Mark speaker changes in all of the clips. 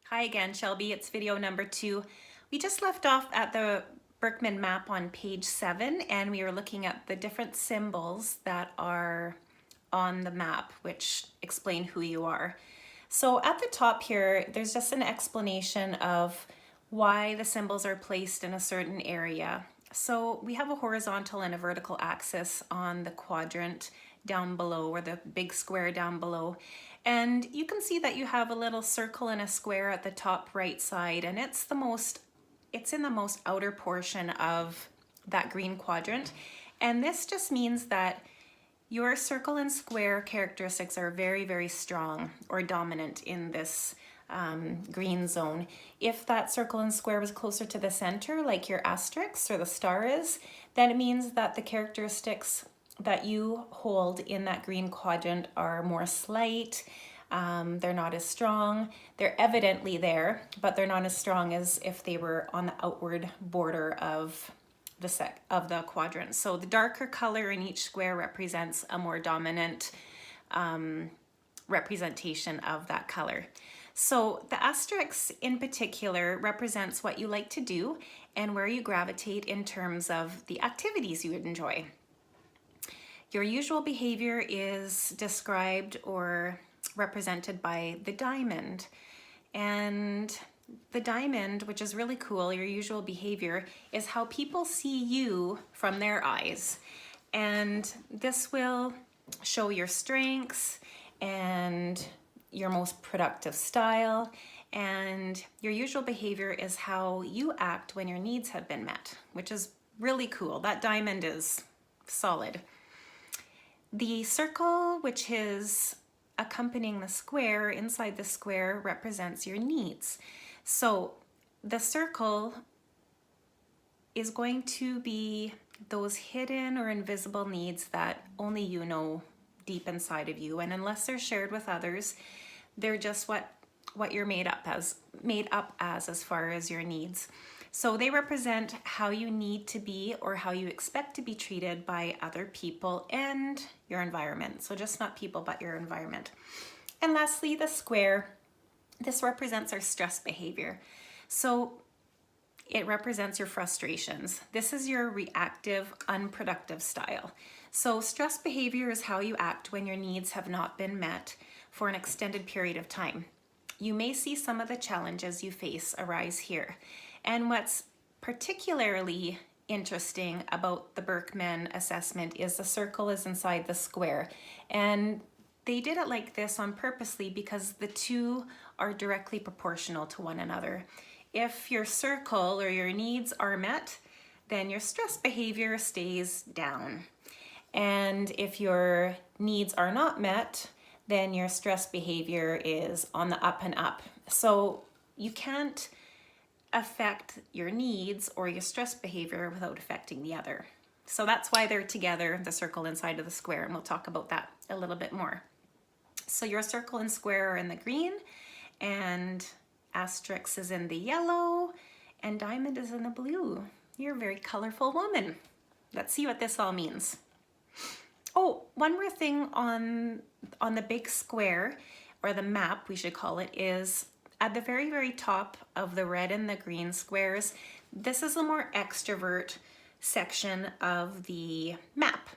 Speaker 1: Hi again, Shelby. It's video number 2. We just left off at the Birkman map on page 7, and we were looking at the different symbols that are on the map, which explain who you are. So at the top here, there's just an explanation of why the symbols are placed in a certain area. So we have a horizontal and a vertical axis on the quadrant down below, or the big square down below. And you can see that you have a little circle and a square at the top right side, and it's in the most outer portion of that green quadrant. And this just means that your circle and square characteristics are very, very strong or dominant in this green zone. If that circle and square was closer to the center, like your asterisk or the star is, then it means that the characteristics that you hold in that green quadrant are more slight. They're not as strong. They're evidently there, but they're not as strong as if they were on the outward border of the quadrant. So the darker color in each square represents a more dominant representation of that color. So the asterisk in particular represents what you like to do and where you gravitate in terms of the activities you would enjoy. Your usual behavior is described or represented by the diamond. And the diamond, which is really cool, your usual behavior, is how people see you from their eyes. And this will show your strengths and your most productive style. And your usual behavior is how you act when your needs have been met, which is really cool. That diamond is solid. The circle, which is accompanying the square, inside the square, represents your needs. So the circle is going to be those hidden or invisible needs that only you know deep inside of you, and unless they're shared with others, they're just what you're made up as far as your needs. So they represent how you need to be or how you expect to be treated by other people and your environment. So just not people, but your environment. And lastly, the square. This represents our stress behavior. So it represents your frustrations. This is your reactive, unproductive style. So stress behavior is how you act when your needs have not been met for an extended period of time. You may see some of the challenges you face arise here. And what's particularly interesting about the Birkman assessment is the circle is inside the square. And they did it like this on purposely because the two are directly proportional to one another. If your circle or your needs are met, then your stress behavior stays down. And if your needs are not met, then your stress behavior is on the up and up. So you can't affect your needs or your stress behavior without affecting the other. So that's why they're together, the circle inside of the square, and we'll talk about that a little bit more. So your circle and square are in the green, and asterisk is in the yellow, and diamond is in the blue. You're a very colorful woman. Let's see what this all means. Oh, one more thing on the big square, or the map we should call it, is at the very, very top of the red and the green squares. This is a more extrovert section of the map.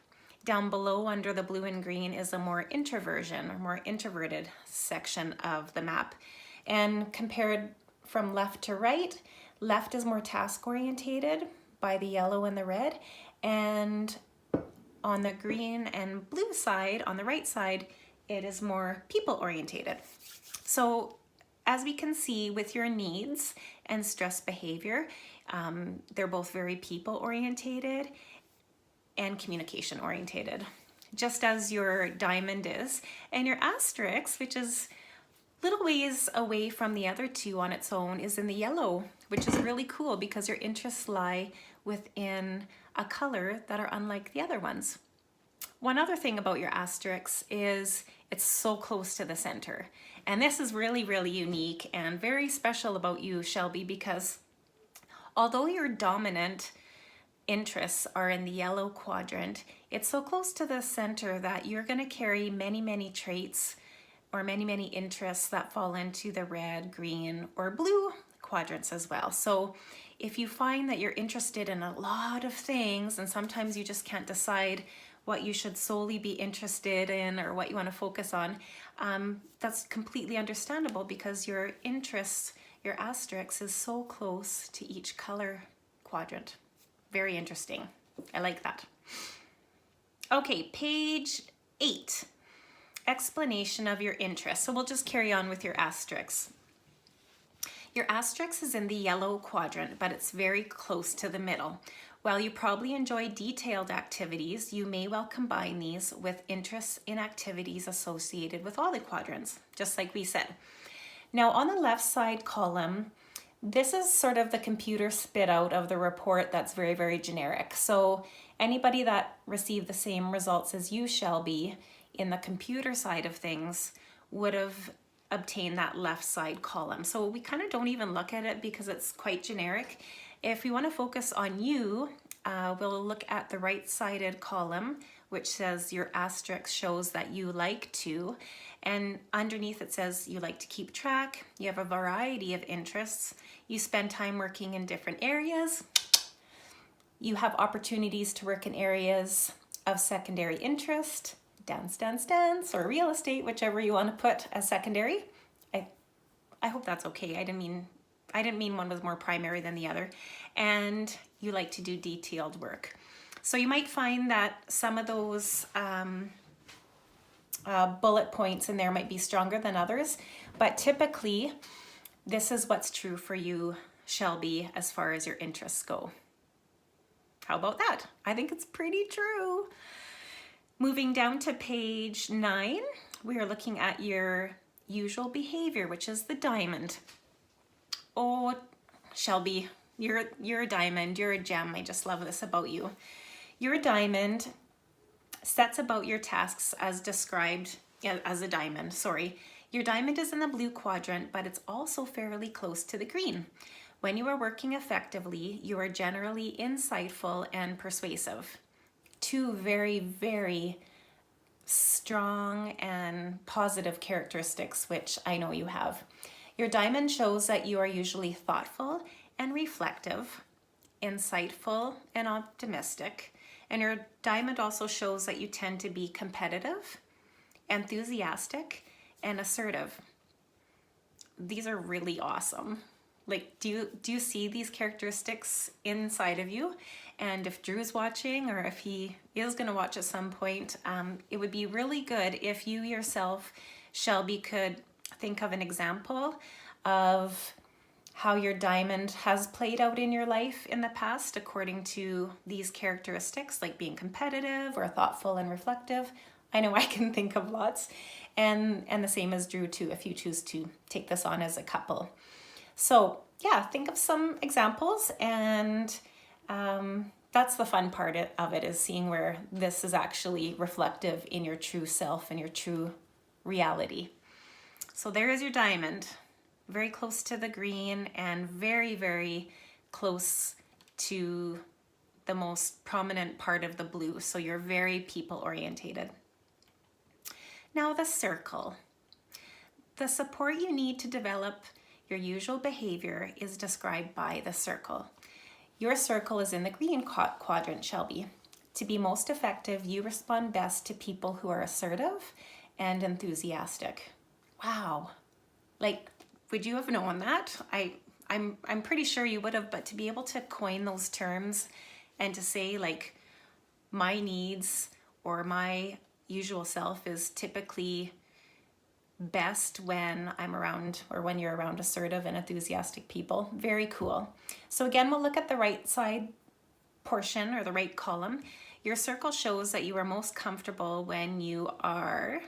Speaker 1: Down below under the blue and green is a more introversion or more introverted section of the map. And compared from left to right, left is more task orientated by the yellow and the red, and on the green and blue side, on the right side, it is more people orientated. So as we can see with your needs and stress behavior, they're both very people orientated and communication orientated, just as your diamond is. And your asterisk, which is little ways away from the other two on its own, is in the yellow, which is really cool because your interests lie within a color that are unlike the other ones. One other thing about your asterisk is it's so close to the center. And this is really, really unique and very special about you, Shelby, because although your dominant interests are in the yellow quadrant, it's so close to the center that you're going to carry many, many traits or many interests that fall into the red, green, or blue quadrants as well. So if you find that you're interested in a lot of things and sometimes you just can't decide what you should solely be interested in or what you want to focus on, that's completely understandable because your interests, your asterisk, is so close to each color quadrant. Very interesting. I like that. Okay, page 8. Explanation of your interest. So we'll just carry on with your asterisks. Your asterisk is in the yellow quadrant, but it's very close to the middle. While you probably enjoy detailed activities, you may well combine these with interests in activities associated with all the quadrants, just like we said. Now on the left side column, this is sort of the computer spit out of the report that's very generic. So anybody that received the same results as you, Shelby, in the computer side of things would have obtained that left side column. So we kind of don't even look at it because it's quite generic. If we want to focus on you, we'll look at the right-sided column, which says your asterisk shows that you like to, and underneath it says you like to keep track, you have a variety of interests, you spend time working in different areas, you have opportunities to work in areas of secondary interest, dance, or real estate, whichever you want to put as secondary. I hope that's okay. I didn't mean one was more primary than the other. And you like to do detailed work. So you might find that some of those bullet points in there might be stronger than others, but typically this is what's true for you, Shelby, as far as your interests go. How about that? I think it's pretty true. Moving down to page 9, we are looking at your usual behavior, which is the diamond. Oh, Shelby, you're a diamond, you're a gem. I just love this about you. You're a diamond, sets about your tasks as described as a diamond, sorry. Your diamond is in the blue quadrant, but it's also fairly close to the green. When you are working effectively, you are generally insightful and persuasive. Two very strong and positive characteristics, which I know you have. Your diamond shows that you are usually thoughtful and reflective, insightful and optimistic. And your diamond also shows that you tend to be competitive, enthusiastic, and assertive. These are really awesome. Like, do you see these characteristics inside of you? And if Drew's watching, or if he is going to watch at some point, it would be really good if you yourself, Shelby, could think of an example of how your diamond has played out in your life in the past according to these characteristics, like being competitive or thoughtful and reflective. I know I can think of lots. And the same as Drew too, if you choose to take this on as a couple. So yeah, think of some examples, and that's the fun part of it, is seeing where this is actually reflective in your true self and your true reality. So there is your diamond, very close to the green and very close to the most prominent part of the blue. So you're very people orientated. Now the circle. The support you need to develop your usual behavior is described by the circle. Your circle is in the green quadrant, Shelby. To be most effective, you respond best to people who are assertive and enthusiastic. Wow. Like, would you have known that? I'm pretty sure you would have, but to be able to coin those terms and to say, like, my needs or my usual self is typically best when I'm around, or when you're around assertive and enthusiastic people. Very cool. So again, we'll look at the right side portion, or the right column. Your circle shows that you are most comfortable when you are,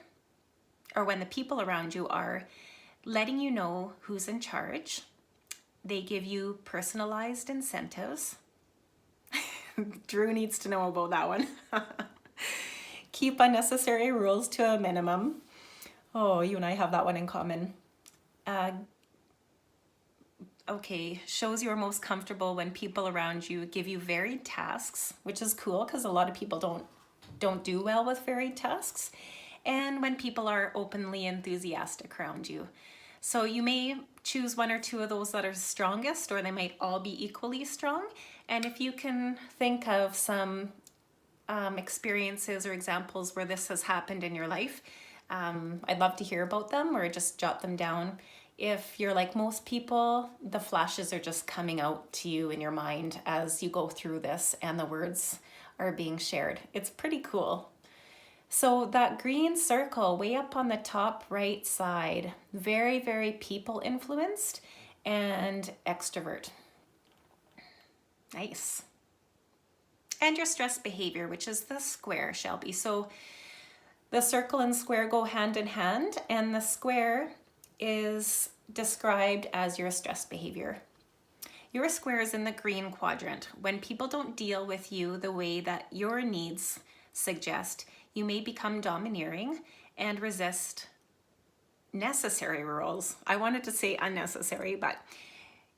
Speaker 1: or when the people around you are letting you know who's in charge. They give you personalized incentives. Drew needs to know about that one. Keep unnecessary rules to a minimum. Oh, you and I have that one in common. Okay, shows you're most comfortable when people around you give you varied tasks, which is cool because a lot of people don't do well with varied tasks. and when people are openly enthusiastic around you. So you may choose one or two of those that are strongest, or they might all be equally strong. And if you can think of some experiences or examples where this has happened in your life, I'd love to hear about them, or just jot them down. If you're like most people, the flashes are just coming out to you in your mind as you go through this and the words are being shared. It's pretty cool. So that green circle way up on the top right side, very, very people influenced and extrovert. Nice. And your stress behavior, which is the square, Shelby. So the circle and square go hand in hand, and the square is described as your stress behavior. Your square is in the green quadrant. When people don't deal with you the way that your needs suggest, you may become domineering and resist necessary rules. I wanted to say unnecessary, but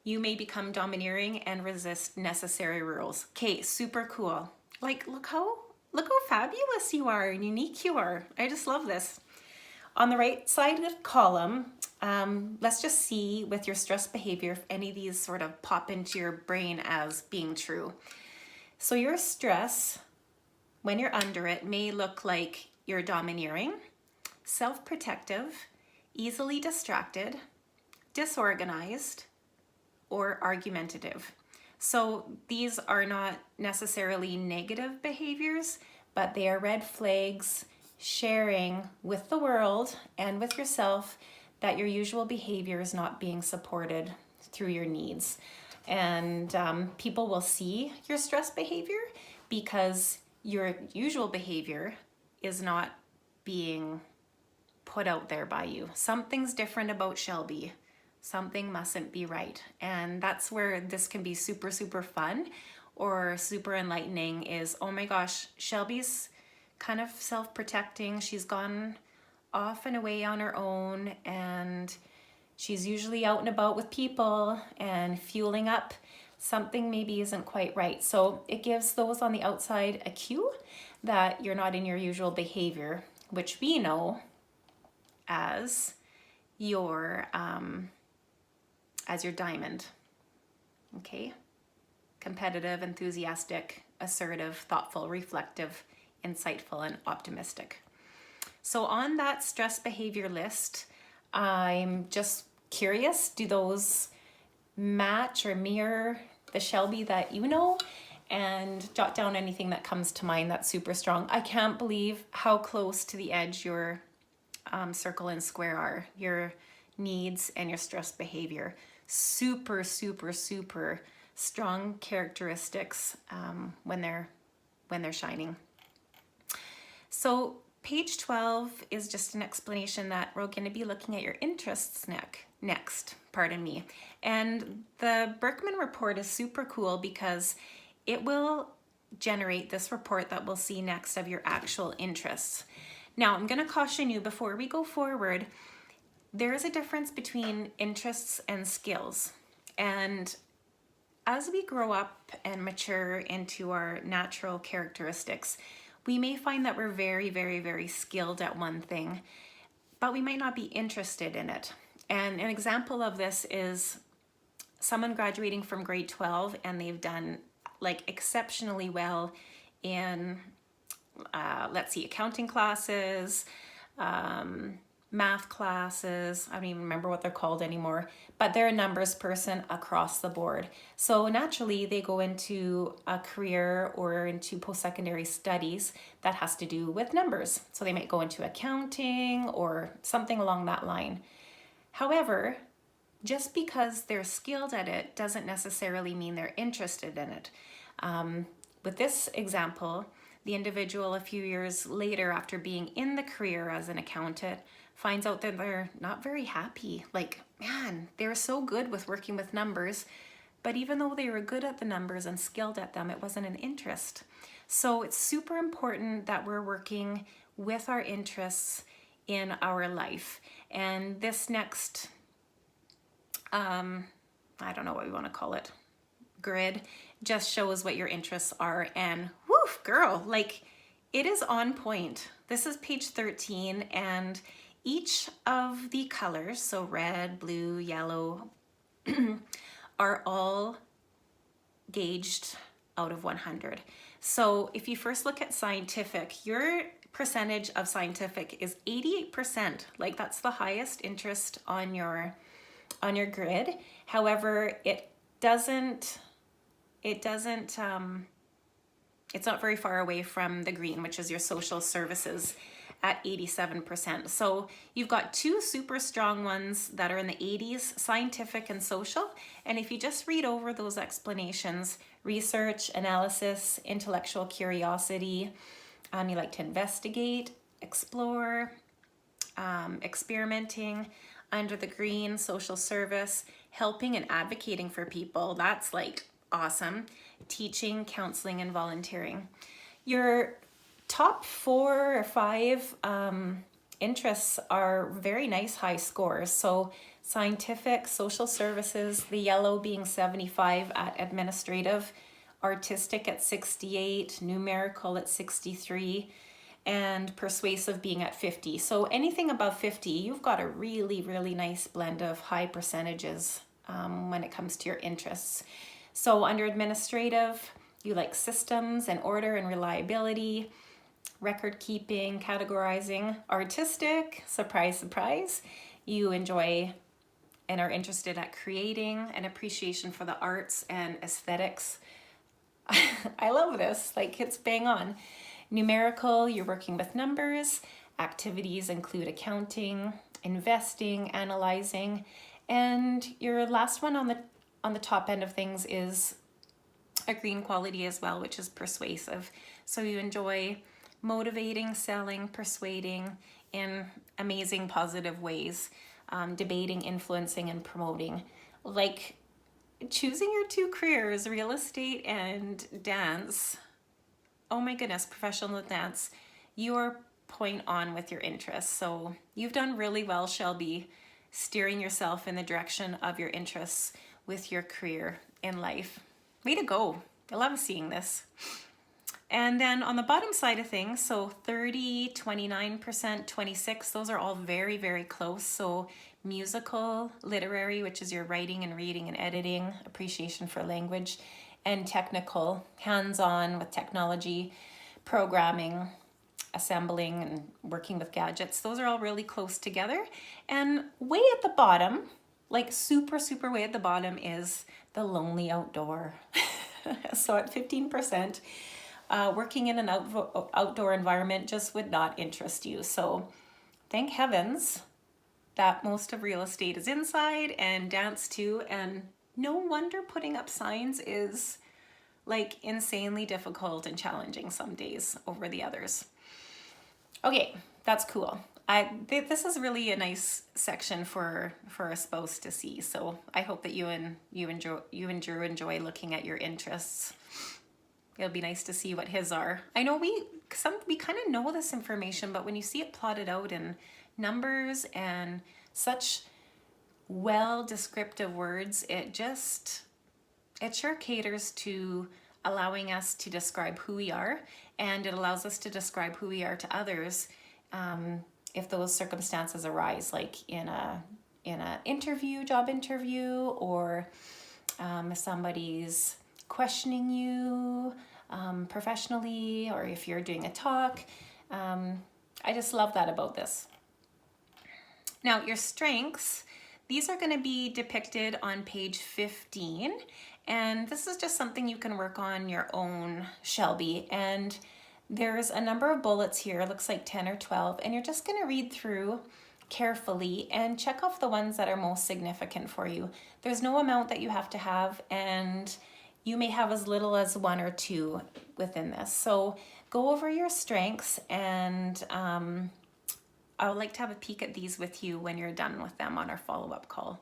Speaker 1: you may become domineering and resist necessary rules. Okay, super cool. Like, look how fabulous you are and unique you are. I just love this. On the right side of the column, let's just see with your stress behavior if any of these sort of pop into your brain as being true. So your stress, when you're under it, may look like you're domineering, self-protective, easily distracted, disorganized, or argumentative. So these are not necessarily negative behaviors, but they are red flags sharing with the world and with yourself that your usual behavior is not being supported through your needs. And people will see your stress behavior because your usual behavior is not being put out there by you. Something's different about Shelby. Something mustn't be right. And that's where this can be super, super fun or super enlightening is, oh my gosh, Shelby's kind of self-protecting. She's gone off and away on her own, and she's usually out and about with people and fueling up. Something maybe isn't quite right. So it gives those on the outside a cue that you're not in your usual behavior, which we know as your diamond. Okay? Competitive, enthusiastic, assertive, thoughtful, reflective, insightful, and optimistic. So on that stress behavior list, I'm just curious, do those match or mirror the Shelby that you know? And jot down anything that comes to mind that's super strong. I can't believe how close to the edge your circle and square are, your needs and your stress behavior. Super, super, super strong characteristics when they're shining. So page 12 is just an explanation that we're going to be looking at your interests next, And the Birkman report is super cool because it will generate this report that we'll see next of your actual interests. Now, I'm going to caution you before we go forward, there is a difference between interests and skills. And as we grow up and mature into our natural characteristics, we may find that we're very, very, very skilled at one thing, but we might not be interested in it. And an example of this is someone graduating from grade 12 and they've done like exceptionally well in, accounting classes, math classes. I don't even remember what they're called anymore, but they're a numbers person across the board. So naturally they go into a career or into post-secondary studies that has to do with numbers. So they might go into accounting or something along that line. However, just because they're skilled at it doesn't necessarily mean they're interested in it. With this example, the individual a few years later, after being in the career as an accountant, finds out that they're not very happy. Like, man, they were so good with working with numbers, but even though they were good at the numbers and skilled at them, it wasn't an interest. So it's super important that we're working with our interests in our life. And this next, I don't know what we want to call it, grid, just shows what your interests are. And woof, girl, like It is on point. This is page 13, and each of the colors, so red, blue, yellow, are all gauged out of 100. So if you first look at scientific, your percentage of scientific is 88%. Like, that's the highest interest on your grid. However, it's not very far away from the green, which is your social services, at 87%. So you've got two super strong ones that are in the 80s, scientific and social. And if you just read over those explanations, research, analysis, intellectual curiosity, you like to investigate, explore, experimenting. Under the green, social service, helping and advocating for people. That's like awesome. Teaching, counseling, and volunteering. Your top 4 or 5 interests are very nice high scores. So scientific, social services, the yellow being 75 at administrative, artistic at 68, numerical at 63, and persuasive being at 50. So anything above 50, you've got a really, really nice blend of high percentages when it comes to your interests. So under administrative, you like systems and order and reliability, record keeping, categorizing. Artistic, surprise, surprise, you enjoy and are interested at creating, an appreciation for the arts and aesthetics. I love this, like, it's bang on. Numerical, you're working with numbers. Activities include accounting, investing, analyzing, and your last one on the top end of things is a green quality as well, which is persuasive. So you enjoy motivating, selling, persuading in amazing positive ways, debating, influencing, and promoting. Like, choosing your 2 careers, real estate and dance. Oh my goodness, professional dance. You're point on with your interests. So you've done really well, Shelby, steering yourself in the direction of your interests with your career in life. Way to go. I love seeing this. And then on the bottom side of things, so 30, 29%, 26, those are all very, very close. So musical, literary, which is your writing and reading and editing, appreciation for language, and technical, hands-on with technology, programming, assembling, and working with gadgets. Those are all really close together. And way at the bottom, like super, super way at the bottom, is the lonely outdoor. So at 15%, working in an outdoor environment just would not interest you. So thank heavens that most of real estate is inside, and dance too. And no wonder putting up signs is like insanely difficult and challenging some days over the others. Okay, that's cool. This is really a nice section for a spouse to see. So I hope that you enjoy looking at your interests. It'll be nice to see what his are. I know we kind of know this information, but when you see it plotted out in numbers and such well descriptive words, it sure caters to allowing us to describe who we are, and it allows us to describe who we are to others if those circumstances arise, like in a job interview, or if somebody's questioning you professionally, or if you're doing a talk. I just love that about this. Now, your strengths, these are going to be depicted on page 15, and this is just something you can work on your own, Shelby. And there's a number of bullets here, it looks like 10 or 12, and you're just going to read through carefully and check off the ones that are most significant for you. There's no amount that you have to have, and you may have as little as 1 or 2 within this. So go over your strengths, and I would like to have a peek at these with you when you're done with them on our follow-up call.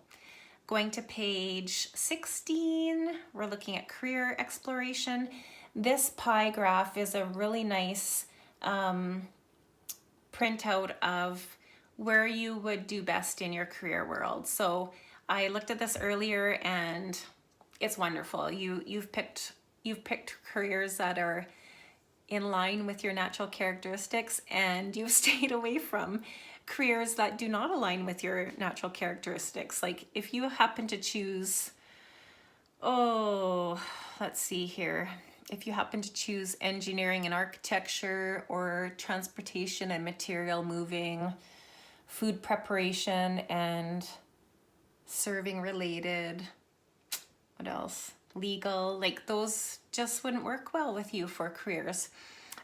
Speaker 1: Going to page 16, we're looking at career exploration. This pie graph is a really nice printout of where you would do best in your career world. So I looked at this earlier, and it's wonderful. You've picked careers that are in line with your natural characteristics and you've stayed away from careers that do not align with your natural characteristics. Like if you happen to choose, oh, let's see here. If you happen to choose engineering and architecture or transportation and material moving, food preparation and serving related, what else? Legal, like those just wouldn't work well with you for careers.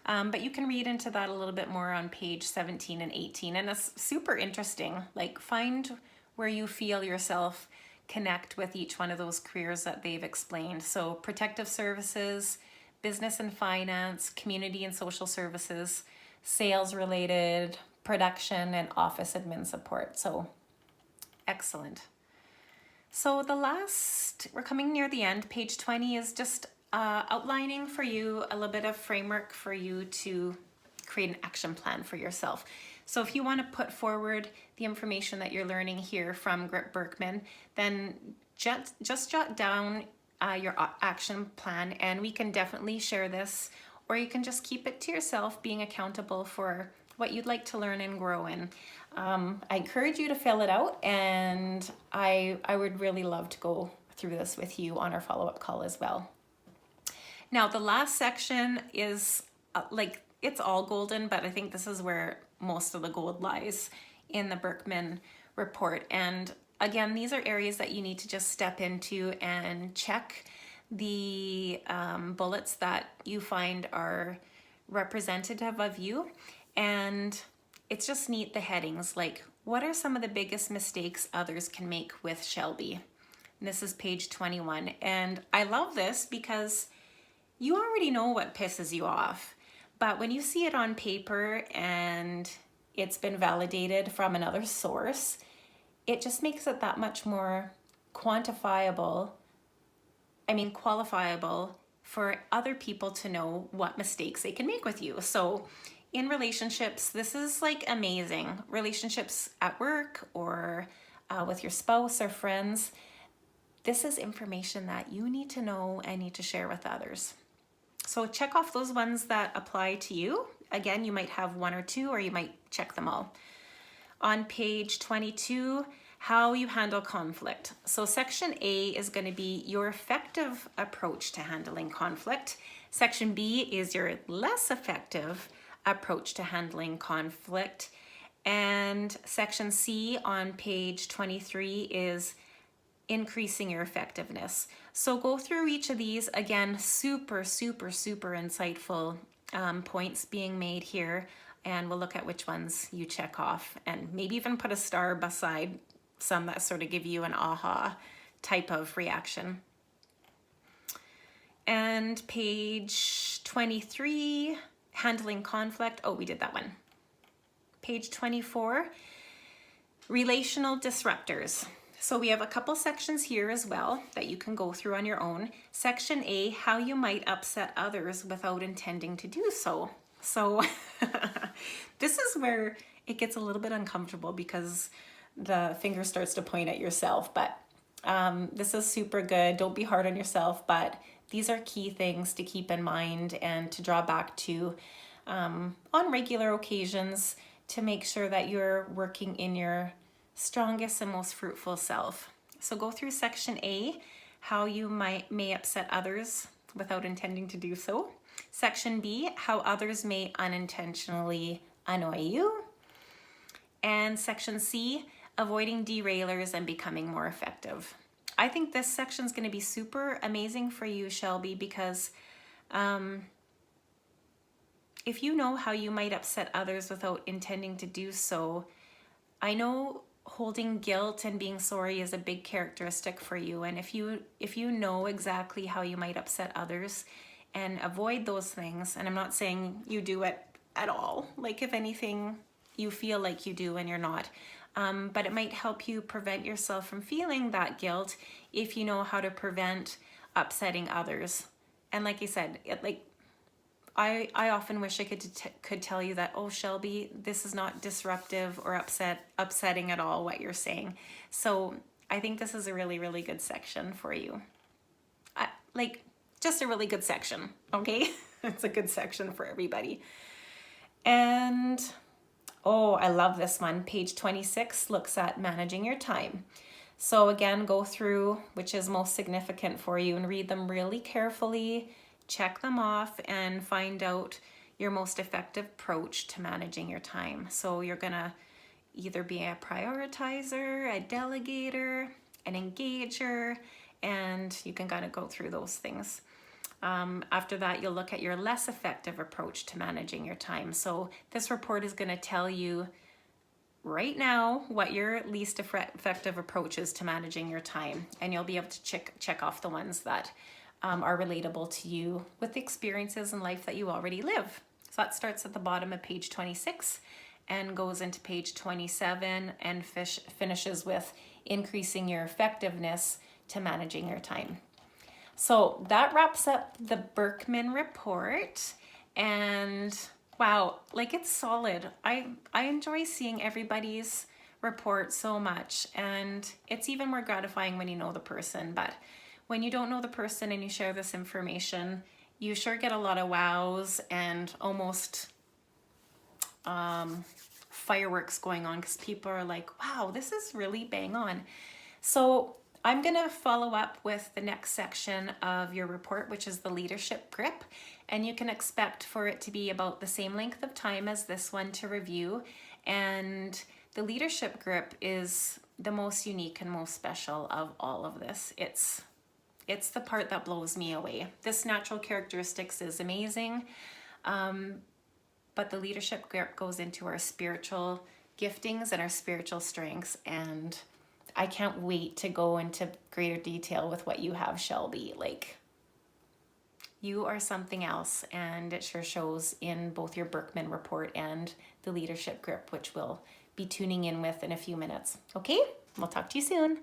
Speaker 1: But you can read into that a little bit more on page 17 and 18. And it's super interesting. Like find where you feel yourself connect with each one of those careers that they've explained. So protective services, business and finance, community and social services, sales related, production, and office admin support. So excellent. So the last, we're coming near the end, page 20 is just outlining for you a little bit of framework for you to create an action plan for yourself. So if you want to put forward the information that you're learning here from Birkman, then just jot down your action plan and we can definitely share this, or you can just keep it to yourself, being accountable for what you'd like to learn and grow in. I encourage you to fill it out, and I would really love to go through this with you on our follow-up call as well. Now, the last section is like, it's all golden, but I think this is where most of the gold lies in the Birkman report. And again, these are areas that you need to just step into and check the bullets that you find are representative of you. And it's just neat, the headings, like what are some of the biggest mistakes others can make with Shelby? And this is page 21. And I love this because you already know what pisses you off. But when you see it on paper and it's been validated from another source, it just makes it that much more qualifiable for other people to know what mistakes they can make with you. So in relationships, this is like amazing. Relationships at work or with your spouse or friends, this is information that you need to know and need to share with others. So check off those ones that apply to you. Again, you might have one or two, or you might check them all. On page 22, how you handle conflict. So section A is going to be your effective approach to handling conflict. Section B is your less effective approach to handling conflict. And section C on page 23 is increasing your effectiveness. So go through each of these. Again, super, super, super insightful points being made here. And we'll look at which ones you check off and maybe even put a star beside some that sort of give you an aha type of reaction. And page 23, handling conflict. Oh, we did that one. Page 24, relational disruptors. So we have a couple sections here as well that you can go through on your own. Section A, how you might upset others without intending to do so. So this is where it gets a little bit uncomfortable because the finger starts to point at yourself, but this is super good. Don't be hard on yourself, but these are key things to keep in mind and to draw back to on regular occasions to make sure that you're working in your strongest and most fruitful self. So go through section A, how you may upset others without intending to do so. Section B, how others may unintentionally annoy you. And section C, avoiding derailers and becoming more effective. I think this section is going to be super amazing for you, Shelby, because if you know how you might upset others without intending to do so, I know holding guilt and being sorry is a big characteristic for you. And if you know exactly how you might upset others and avoid those things, and I'm not saying you do it at all, like if anything you feel like you do and you're not, but it might help you prevent yourself from feeling that guilt if you know how to prevent upsetting others. And like I said, I often wish I could tell you that, oh, Shelby, this is not disruptive or upsetting at all what you're saying. So I think this is a really, really good section for you. Just a really good section, okay? It's a good section for everybody. And oh, I love this one. Page 26 looks at managing your time. So again, go through which is most significant for you and read them really carefully, check them off, and find out your most effective approach to managing your time. So you're gonna either be a prioritizer, a delegator, an engager, and you can kind of go through those things. After that, you'll look at your less effective approach to managing your time. So this report is going to tell you right now what your least effective approach is to managing your time, and you'll be able to check off the ones that are relatable to you with the experiences in life that you already live. So that starts at the bottom of page 26 and goes into page 27 and finishes with increasing your effectiveness to managing your time. So that wraps up the Birkman report, and wow, like it's solid. I enjoy seeing everybody's report so much, and it's even more gratifying when you know the person. But when you don't know the person and you share this information, you sure get a lot of wows and almost fireworks going on, because people are like, wow, this is really bang on. So I'm going to follow up with the next section of your report, which is the leadership grip, and you can expect for it to be about the same length of time as this one to review. And the leadership grip is the most unique and most special of all of this. It's the part that blows me away. This natural characteristics is amazing, but the leadership grip goes into our spiritual giftings and our spiritual strengths, and I can't wait to go into greater detail with what you have, Shelby. Like, you are something else, and it sure shows in both your Birkman report and the leadership grip, which we'll be tuning in with in a few minutes. Okay, we'll talk to you soon.